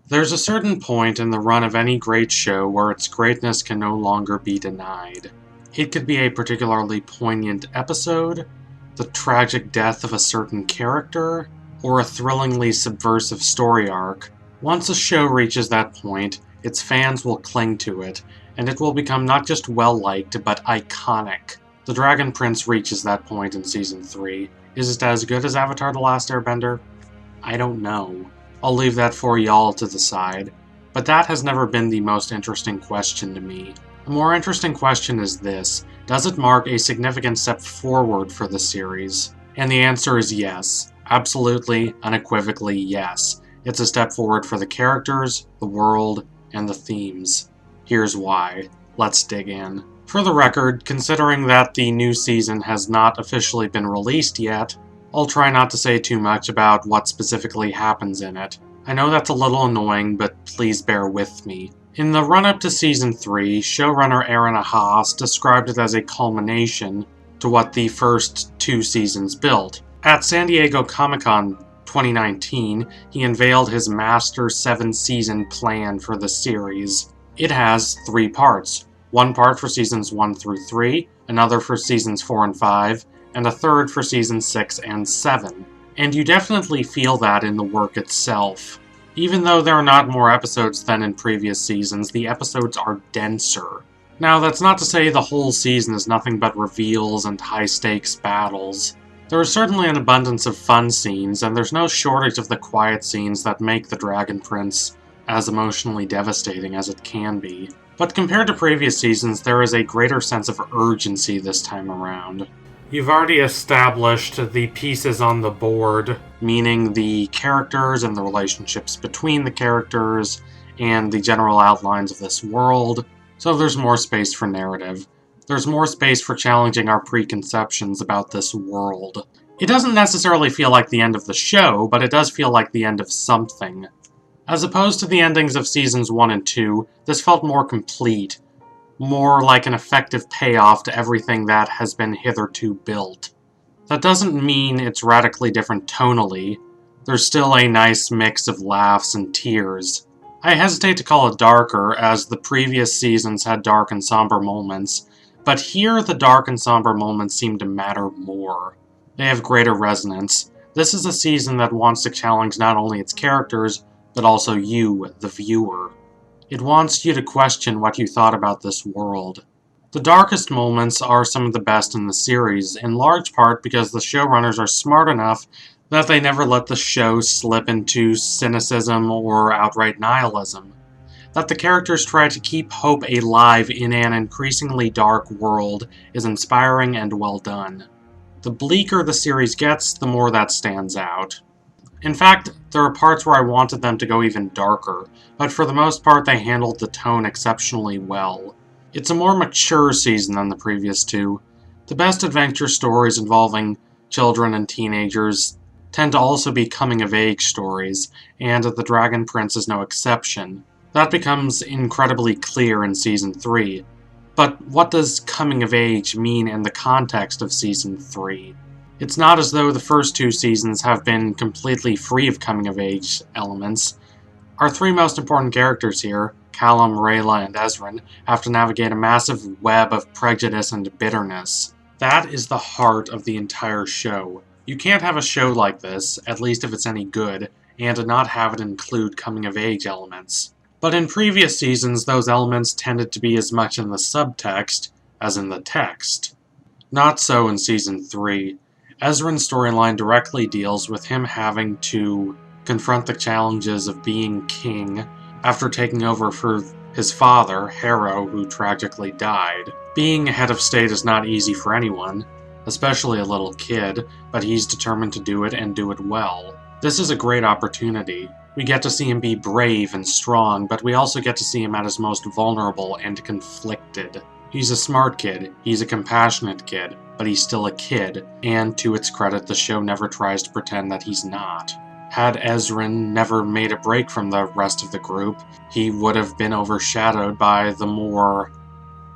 There's a certain point in the run of any great show where its greatness can no longer be denied. It could be a particularly poignant episode, the tragic death of a certain character, or a thrillingly subversive story arc. Once a show reaches that point, its fans will cling to it, and it will become not just well-liked, but iconic. The Dragon Prince reaches that point in Season 3. Is it as good as Avatar: The Last Airbender? I don't know. I'll leave that for y'all to decide. But that has never been the most interesting question to me. A more interesting question is this: does it mark a significant step forward for the series? And the answer is yes. Absolutely, unequivocally yes. It's a step forward for the characters, the world, and the themes. Here's why. Let's dig in. For the record, considering that the new season has not officially been released yet, I'll try not to say too much about what specifically happens in it. I know that's a little annoying, but please bear with me. In the run-up to Season 3, showrunner Aaron Haas described it as a culmination to what the first two seasons built. At San Diego Comic-Con 2019, he unveiled his master 7-season plan for the series. It has 3 parts. One part for Seasons 1 through 3, another for Seasons 4 and 5, and a third for Seasons 6 and 7. And you definitely feel that in the work itself. Even though there are not more episodes than in previous seasons, the episodes are denser. Now, that's not to say the whole season is nothing but reveals and high-stakes battles. There is certainly an abundance of fun scenes, and there's no shortage of the quiet scenes that make the Dragon Prince as emotionally devastating as it can be. But compared to previous seasons, there is a greater sense of urgency this time around. You've already established the pieces on the board, meaning the characters and the relationships between the characters, and the general outlines of this world, so there's more space for narrative. There's more space for challenging our preconceptions about this world. It doesn't necessarily feel like the end of the show, but it does feel like the end of something. As opposed to the endings of Seasons 1 and 2, this felt more complete, more like an effective payoff to everything that has been hitherto built. That doesn't mean it's radically different tonally. There's still a nice mix of laughs and tears. I hesitate to call it darker, as the previous seasons had dark and somber moments, but here the dark and somber moments seem to matter more. They have greater resonance. This is a season that wants to challenge not only its characters, but also you, the viewer. It wants you to question what you thought about this world. The darkest moments are some of the best in the series, in large part because the showrunners are smart enough that they never let the show slip into cynicism or outright nihilism. That the characters try to keep hope alive in an increasingly dark world is inspiring and well done. The bleaker the series gets, the more that stands out. In fact, there are parts where I wanted them to go even darker, but for the most part they handled the tone exceptionally well. It's a more mature season than the previous two. The best adventure stories involving children and teenagers tend to also be coming-of-age stories, and The Dragon Prince is no exception. That becomes incredibly clear in Season 3. But what does coming-of-age mean in the context of Season 3? It's not as though the first two seasons have been completely free of coming-of-age elements. Our 3 most important characters here, Callum, Rayla, and Ezran, have to navigate a massive web of prejudice and bitterness. That is the heart of the entire show. You can't have a show like this, at least if it's any good, and not have it include coming-of-age elements. But in previous seasons, those elements tended to be as much in the subtext as in the text. Not so in Season 3. Ezran's storyline directly deals with him having to confront the challenges of being king after taking over for his father, Harrow, who tragically died. Being head of state is not easy for anyone, especially a little kid, but he's determined to do it and do it well. This is a great opportunity. We get to see him be brave and strong, but we also get to see him at his most vulnerable and conflicted. He's a smart kid, he's a compassionate kid, but he's still a kid, and to its credit, the show never tries to pretend that he's not. Had Ezran never made a break from the rest of the group, he would have been overshadowed by the more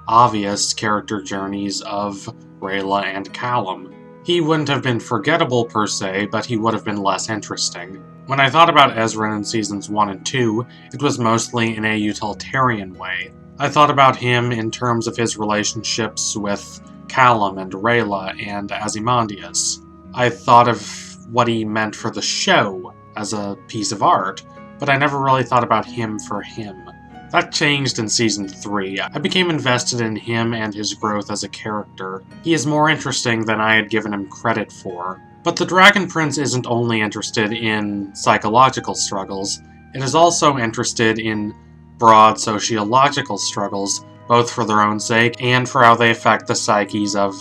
obvious character journeys of Rayla and Callum. He wouldn't have been forgettable per se, but he would have been less interesting. When I thought about Ezrin in Seasons 1 and 2, it was mostly in a utilitarian way. I thought about him in terms of his relationships with Callum and Rayla and Ozymandias. I thought of what he meant for the show as a piece of art, but I never really thought about him for him. That changed in Season 3. I became invested in him and his growth as a character. He is more interesting than I had given him credit for. But the Dragon Prince isn't only interested in psychological struggles, it is also interested in broad sociological struggles, both for their own sake and for how they affect the psyches of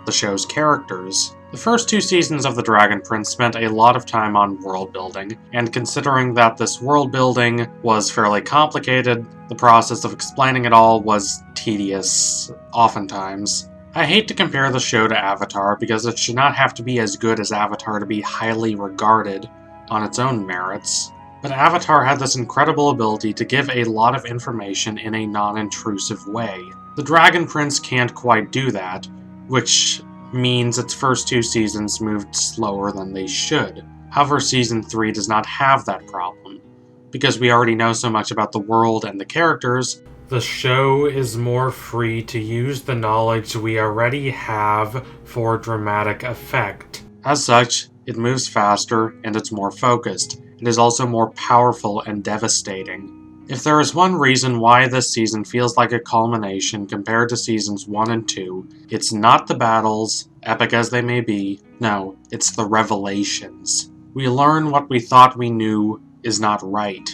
the show's characters. The first 2 seasons of The Dragon Prince spent a lot of time on world building, and considering that this world building was fairly complicated, the process of explaining it all was tedious, oftentimes. I hate to compare the show to Avatar because it should not have to be as good as Avatar to be highly regarded on its own merits, but Avatar had this incredible ability to give a lot of information in a non-intrusive way. The Dragon Prince can't quite do that, which means its first 2 seasons moved slower than they should. However, Season 3 does not have that problem. Because we already know so much about the world and the characters, the show is more free to use the knowledge we already have for dramatic effect. As such, it moves faster and it's more focused. It is also more powerful and devastating. If there is one reason why this season feels like a culmination compared to Seasons 1 and 2, it's not the battles, epic as they may be. No, it's the revelations. We learn what we thought we knew is not right.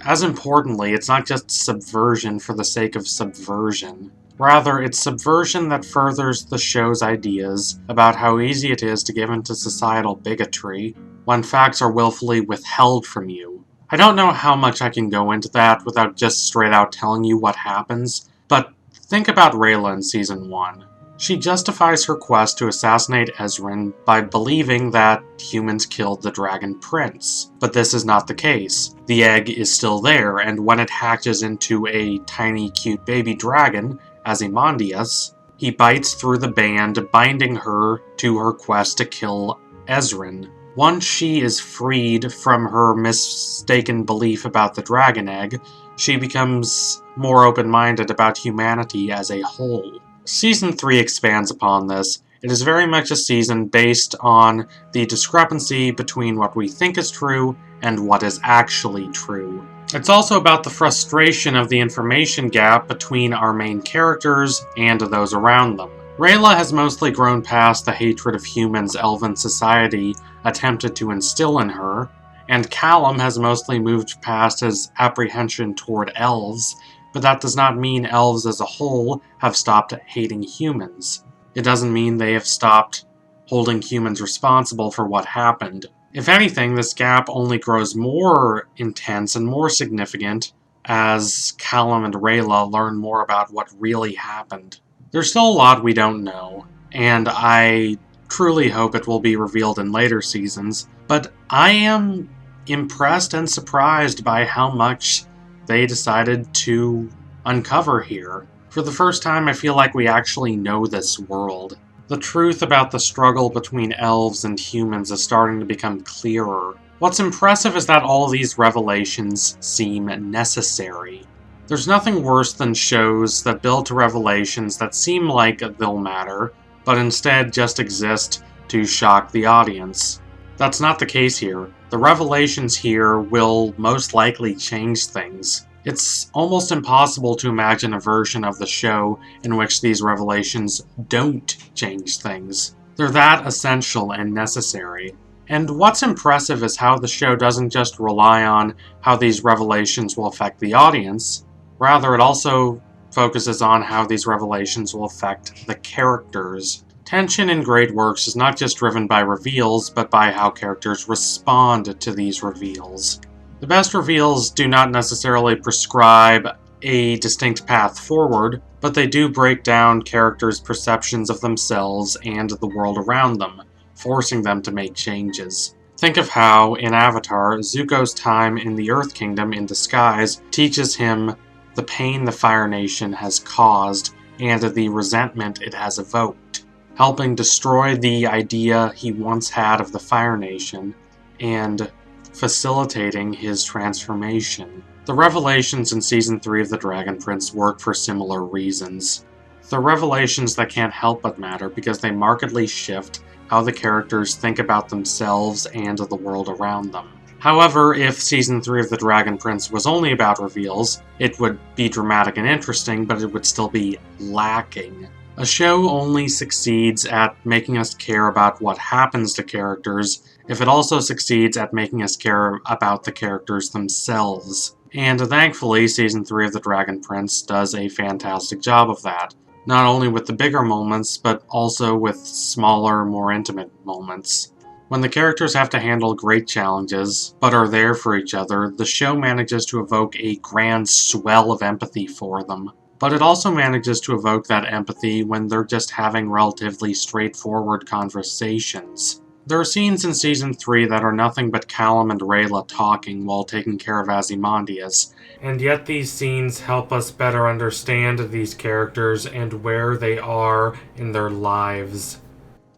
As importantly, it's not just subversion for the sake of subversion. Rather, it's subversion that furthers the show's ideas about how easy it is to give into societal bigotry when facts are willfully withheld from you. I don't know how much I can go into that without just straight out telling you what happens, but think about Rayla in Season 1. She justifies her quest to assassinate Ezrin by believing that humans killed the Dragon Prince. But this is not the case. The egg is still there, and when it hatches into a tiny, cute baby dragon, Ozymandias, he bites through the band, binding her to her quest to kill Ezrin. Once she is freed from her mistaken belief about the dragon egg, she becomes more open-minded about humanity as a whole. Season 3 expands upon this. It is very much a season based on the discrepancy between what we think is true and what is actually true. It's also about the frustration of the information gap between our main characters and those around them. Rayla has mostly grown past the hatred of humans Elven society attempted to instill in her, and Callum has mostly moved past his apprehension toward elves, but that does not mean elves as a whole have stopped hating humans. It doesn't mean they have stopped holding humans responsible for what happened. If anything, this gap only grows more intense and more significant as Callum and Rayla learn more about what really happened. There's still a lot we don't know, and I truly hope it will be revealed in later seasons, but I am impressed and surprised by how much they decided to uncover here. For the first time, I feel like we actually know this world. The truth about the struggle between elves and humans is starting to become clearer. What's impressive is that all these revelations seem necessary. There's nothing worse than shows that build to revelations that seem like they'll matter, but instead just exist to shock the audience. That's not the case here. The revelations here will most likely change things. It's almost impossible to imagine a version of the show in which these revelations don't change things. They're that essential and necessary. And what's impressive is how the show doesn't just rely on how these revelations will affect the audience, rather it also focuses on how these revelations will affect the characters. Tension in great works is not just driven by reveals, but by how characters respond to these reveals. The best reveals do not necessarily prescribe a distinct path forward, but they do break down characters' perceptions of themselves and the world around them, forcing them to make changes. Think of how, in Avatar, Zuko's time in the Earth Kingdom in disguise teaches him the pain the Fire Nation has caused and the resentment it has evoked, helping destroy the idea he once had of the Fire Nation, and facilitating his transformation. The revelations in Season 3 of The Dragon Prince work for similar reasons. They're revelations that can't help but matter because they markedly shift how the characters think about themselves and the world around them. However, if Season 3 of The Dragon Prince was only about reveals, it would be dramatic and interesting, but it would still be lacking. A show only succeeds at making us care about what happens to characters if it also succeeds at making us care about the characters themselves. And thankfully, Season 3 of The Dragon Prince does a fantastic job of that. Not only with the bigger moments, but also with smaller, more intimate moments. When the characters have to handle great challenges, but are there for each other, the show manages to evoke a grand swell of empathy for them. But it also manages to evoke that empathy when they're just having relatively straightforward conversations. There are scenes in Season 3 that are nothing but Callum and Rayla talking while taking care of Ozymandias, and yet these scenes help us better understand these characters and where they are in their lives.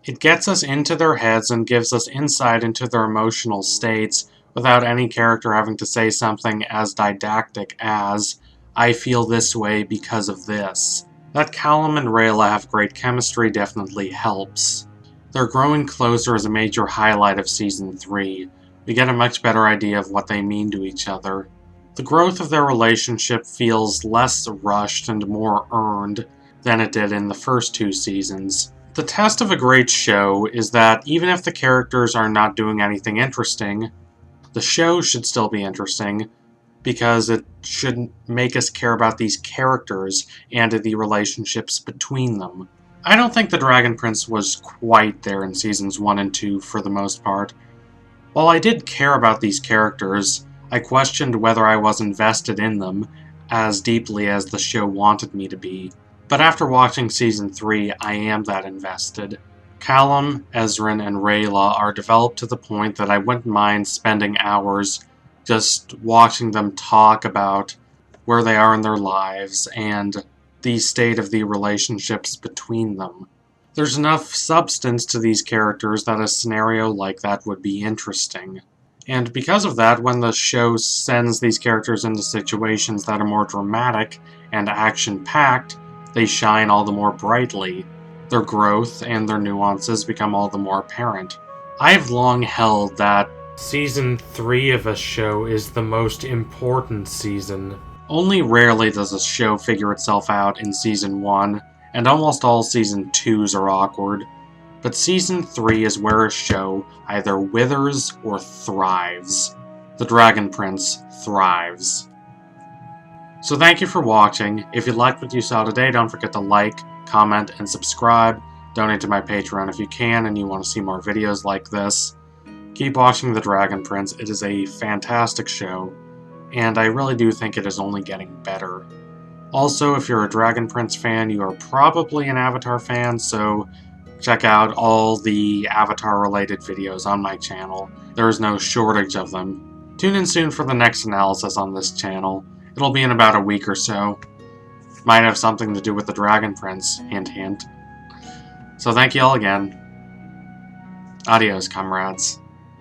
It gets us into their heads and gives us insight into their emotional states without any character having to say something as didactic as, "I feel this way because of this." That Callum and Rayla have great chemistry definitely helps. Their growing closer is a major highlight of Season 3. We get a much better idea of what they mean to each other. The growth of their relationship feels less rushed and more earned than it did in the first two seasons. The test of a great show is that even if the characters are not doing anything interesting, the show should still be interesting because it should make us care about these characters and the relationships between them. I don't think The Dragon Prince was quite there in Seasons 1 and 2 for the most part. While I did care about these characters, I questioned whether I was invested in them as deeply as the show wanted me to be. But after watching Season 3, I am that invested. Callum, Ezrin, and Rayla are developed to the point that I wouldn't mind spending hours just watching them talk about where they are in their lives and the state of the relationships between them. There's enough substance to these characters that a scenario like that would be interesting. And because of that, when the show sends these characters into situations that are more dramatic and action-packed, they shine all the more brightly. Their growth and their nuances become all the more apparent. I've long held that Season 3 of a show is the most important season. Only rarely does a show figure itself out in Season 1, and almost all Season 2s are awkward. But Season 3 is where a show either withers or thrives. The Dragon Prince thrives. So thank you for watching. If you liked what you saw today, don't forget to like, comment, and subscribe. Donate to my Patreon if you can and you want to see more videos like this. Keep watching The Dragon Prince. It is a fantastic show, and I really do think it is only getting better. Also, if you're a Dragon Prince fan, you are probably an Avatar fan, so check out all the Avatar-related videos on my channel. There is no shortage of them. Tune in soon for the next analysis on this channel. It'll be in about a week or so. Might have something to do with the Dragon Prince, hint hint. So thank you all again. Adios, comrades.